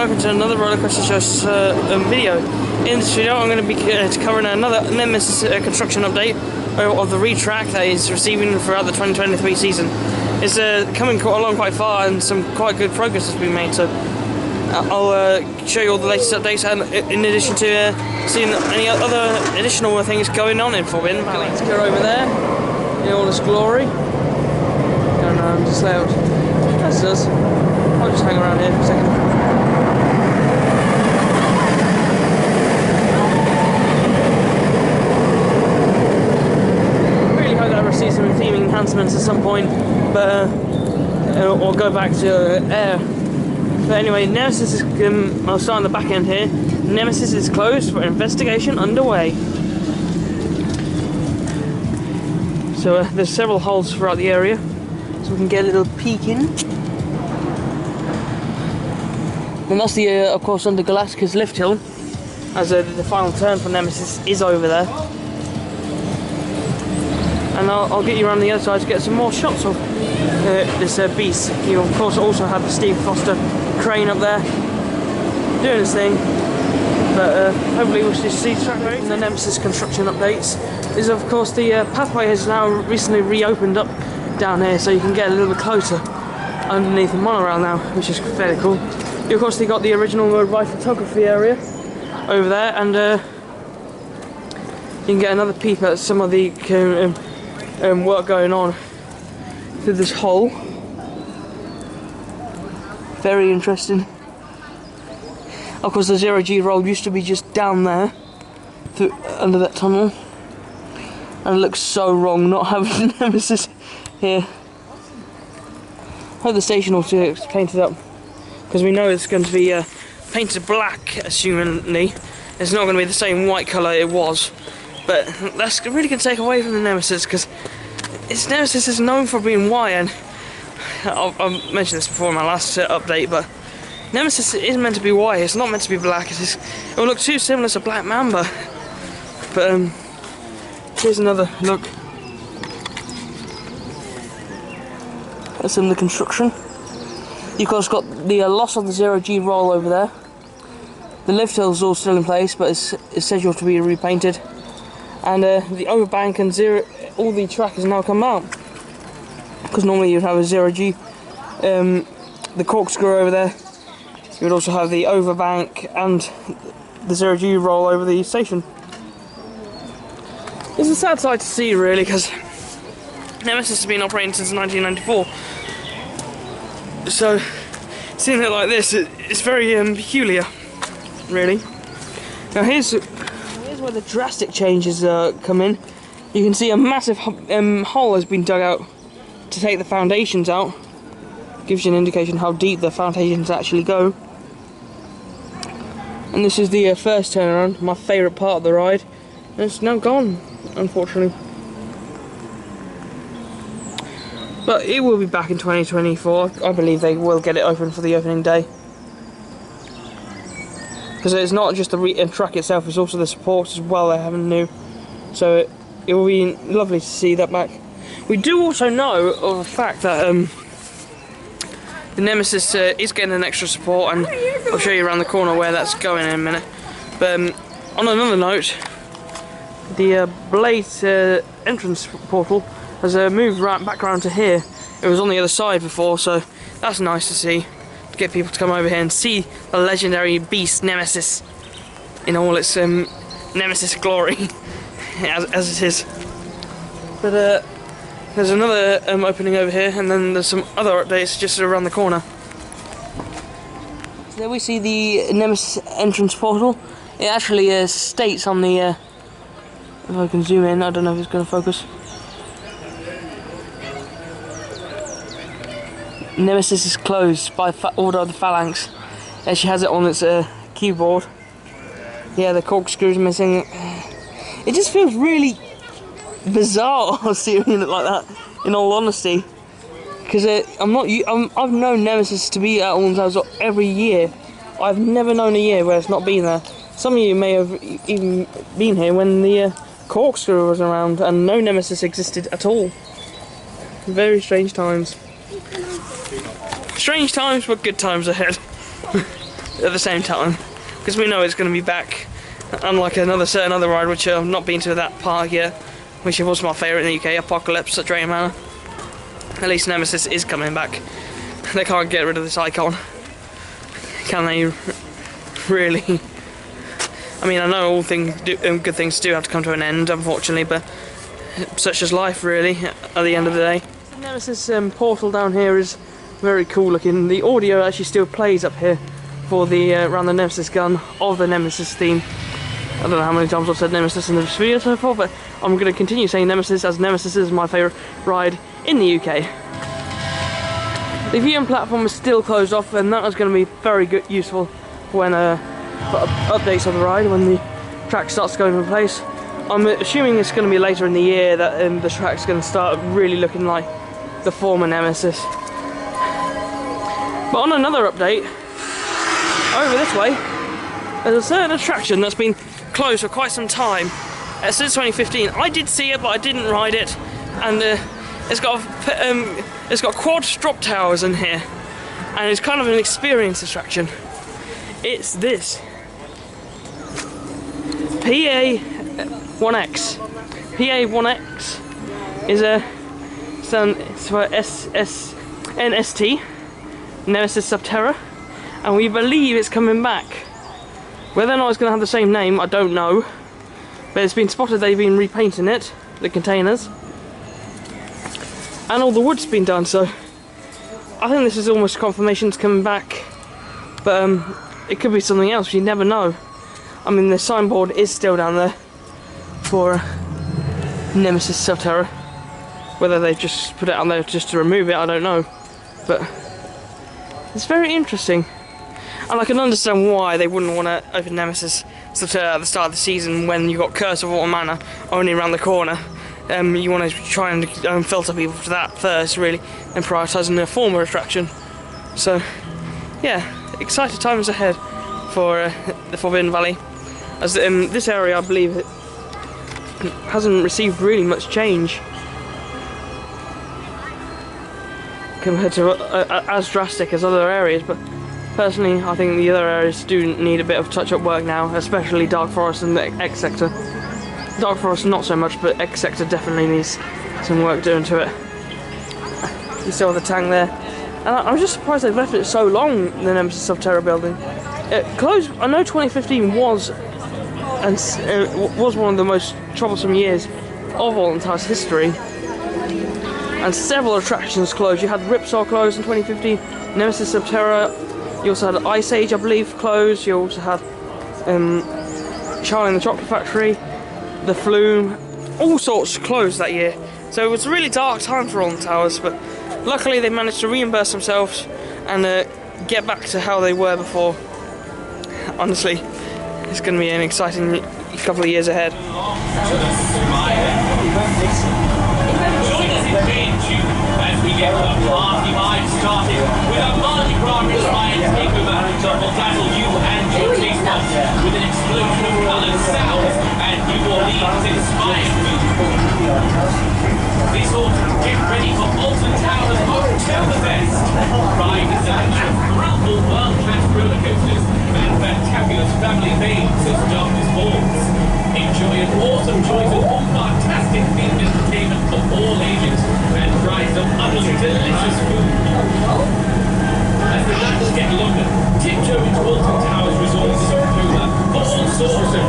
welcome to another Roller Coaster Show video. In this video I'm going to be covering another Nemesis construction update of the retrack that is receiving throughout the 2023 season. It's coming along quite far and some quite good progress has been made, so I'll show you all the latest updates, and in addition to seeing any other additional things going on in Forbidden Valley. Let's go over there in all its glory. And just layout as it does. I'll just hang around here for a second. Really hope that I receive some theming enhancements at some point, but or go back to air. But anyway, Nemesis is, I'll start on the back end here. Nemesis is closed for investigation underway. So there's several holes throughout the area, so we can get a little peek in. And that's the, of course, under Galactica's lift hill, as the final turn for Nemesis is over there. And I'll get you around the other side to get some more shots of this beast. You of course also have the Steve Foster crane up there doing his thing, but hopefully we'll just see track rate. And the Nemesis construction updates is, of course, the pathway has now recently reopened up down here, so you can get a little bit closer underneath the monorail now, which is fairly cool. You of course they got the original ride photography area over there, and you can get another peep at some of the work going on through this hole. Very interesting. Of course the 0G roll used to be just down there under that tunnel, and it looks so wrong not having Nemesis here. I hope the station also is painted up, because we know it's going to be painted black, assumingly. It's not going to be the same white colour it was, but that's really going to take away from the Nemesis, because Nemesis is known for being white, and I've mentioned this before in my last update, but Nemesis is meant to be white, it's not meant to be black. It will look too similar to Black Mamba. But here's another look at some of the construction. You've of course got the loss of the 0G roll over there. The lift hill's all still in place, but it's scheduled to be repainted. And the overbank and all the track has now come out, because normally you'd have a 0G, the corkscrew over there. You would also have the overbank and the 0G roll over the station. It's a sad sight to see, really, because Nemesis has been operating since 1994. So seeing it like this, it's very peculiar, really. Now here's where the drastic changes come in. You can see a massive hole has been dug out to take the foundations out. Gives you an indication how deep the foundations actually go. And this is the first turnaround, my favourite part of the ride. And it's now gone, unfortunately. But it will be back in 2024. I believe they will get it open for the opening day. Because it's not just the track itself, it's also the supports as well they're having new. So it will be lovely to see that back. We do also know of the fact that the Nemesis is getting an extra support, and I'll show you around the corner where that's going in a minute. But on another note, the Blade entrance portal has moved back around to here. It was on the other side before, so that's nice to see. To get people to come over here and see the legendary beast Nemesis in all its Nemesis glory, as it is. But there's another opening over here, and then there's some other updates just around the corner. So there we see the Nemesis entrance portal. It actually states on the, if I can zoom in, I don't know if it's going to focus. Nemesis is closed by order of the Phalanx. And she has it on its keyboard. Yeah, the corkscrew's missing. It just feels really bizarre seeing it like that, in all honesty, because I've known Nemesis to be at Allens House every year. I've never known a year where it's not been there. Some of you may have even been here when the corkscrew was around and no Nemesis existed at all. Very strange times. Strange times, but good times ahead. at the same time, because we know it's going to be back. Unlike certain other ride, which I've not been to that park yet, which was my favourite in the UK, Apocalypse at Drayton Manor. At least Nemesis is coming back. They can't get rid of this icon, can they? Really? I mean, I know all good things do have to come to an end, unfortunately, but such is life, really, at the end of the day. The Nemesis portal down here is very cool looking. The audio actually still plays up here for the around the Nemesis gun of the Nemesis theme. I don't know how many times I've said Nemesis in this video so far, but I'm going to continue saying Nemesis, as Nemesis is my favourite ride in the UK. The viewing platform is still closed off, and that is going to be very good, useful when for updates of the ride when the track starts going in place. I'm assuming it's going to be later in the year that the track's going to start really looking like the former Nemesis. But on another update, over this way, there's a certain attraction that's been closed for quite some time, since 2015. I did see it, but I didn't ride it, and it's got quad drop towers in here, and it's kind of an experience attraction. It's this PA1X. PA1X is it's for NST, Nemesis Subterra, and we believe it's coming back. Whether or not it's going to have the same name, I don't know, but it's been spotted they've been repainting it, the containers, and all the wood's been done, so I think this is almost confirmation it's coming back, but it could be something else, you never know. I mean, the signboard is still down there for Nemesis Subterra. Whether they just put it on there just to remove it, I don't know, but it's very interesting. And I can understand why they wouldn't want to open Nemesis Subterra at the start of the season when you've got Curse of Water Manor only around the corner. You want to try and filter people for that first, really, and prioritising the former attraction. So, yeah, exciting times ahead for the Forbidden Valley. As this area, I believe, it hasn't received really much change compared to as drastic as other areas, but personally I think the other areas do need a bit of touch-up work now, especially Dark Forest and the X Sector. Dark Forest not so much, but X Sector definitely needs some work doing to it. You still have the tank there, and I was just surprised they've left it so long, the Nemesis Subterra building. It closed, I know 2015 was one of the most troublesome years of Alton Towers history, and several attractions closed. You had Ripsaw closed in 2015, Nemesis Subterra, you also had Ice Age, I believe, closed, you also had Charlie and the Chocolate Factory, the Flume, all sorts closed that year. So it was a really dark time for Alton Towers, but luckily they managed to reimburse themselves and get back to how they were before. Honestly, it's going to be an exciting couple of years ahead. Join us in May and June as we get the party vibe started with a Mardi Gras inspired takeover that will dazzle you and your taste buds with an explosion of colours, sounds, and New Orleans inspired music. This autumn, get ready for Alton Towers Oktoberfest. Ride the selection of thrill-full world-class roller coasters and fantabulous family-themed as darkness falls. Enjoy an awesome choice of all fantastic themed entertainment for all ages and try some utterly delicious food. As the nights get longer, tiptoe into Alton Towers Resorts October for all sorts of